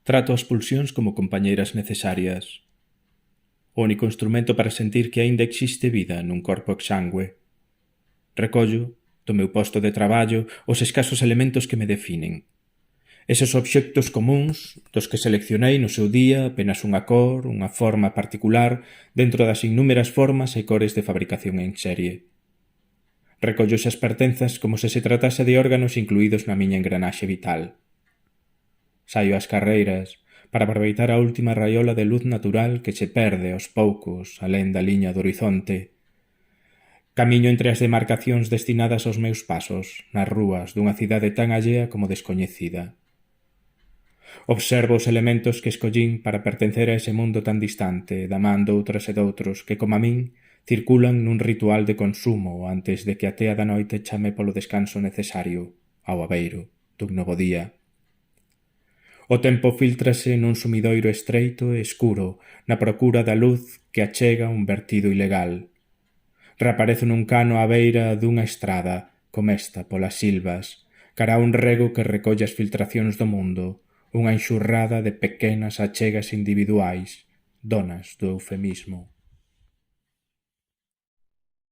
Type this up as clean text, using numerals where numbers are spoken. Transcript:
Trato as pulsións como compañeiras necesarias. O único instrumento para sentir que aínda existe vida nun corpo exangüe. Recollo, do meu posto de traballo, os escasos elementos que me definen. Eses obxectos comúns, dos que seleccionei no seu día apenas unha cor, unha forma particular, dentro das innúmeras formas e cores de fabricación en serie. Recollo esas pertenzas como se tratase de órganos incluídos na miña engranaxe vital. Saio ás carreiras para aproveitar a última raiola de luz natural que se perde aos poucos alén da liña do horizonte. Camiño entre as demarcacións destinadas aos meus pasos, nas rúas dunha cidade tan allea como descoñecida. Observo os elementos que escollín para pertencer a ese mundo tan distante, da man doutras e doutros que, como a min, circulan nun ritual de consumo antes de que a tea da noite chame polo descanso necesario, ao abeiro, dun novo día. O tempo filtrase nun sumidoiro estreito e escuro, na procura da luz que achega un vertido ilegal. Reaparezo nun cano á beira dunha estrada, comesta polas silvas, cara a un rego que recolle as filtracións do mundo, unha enxurrada de pequenas achegas individuais, donas do eufemismo.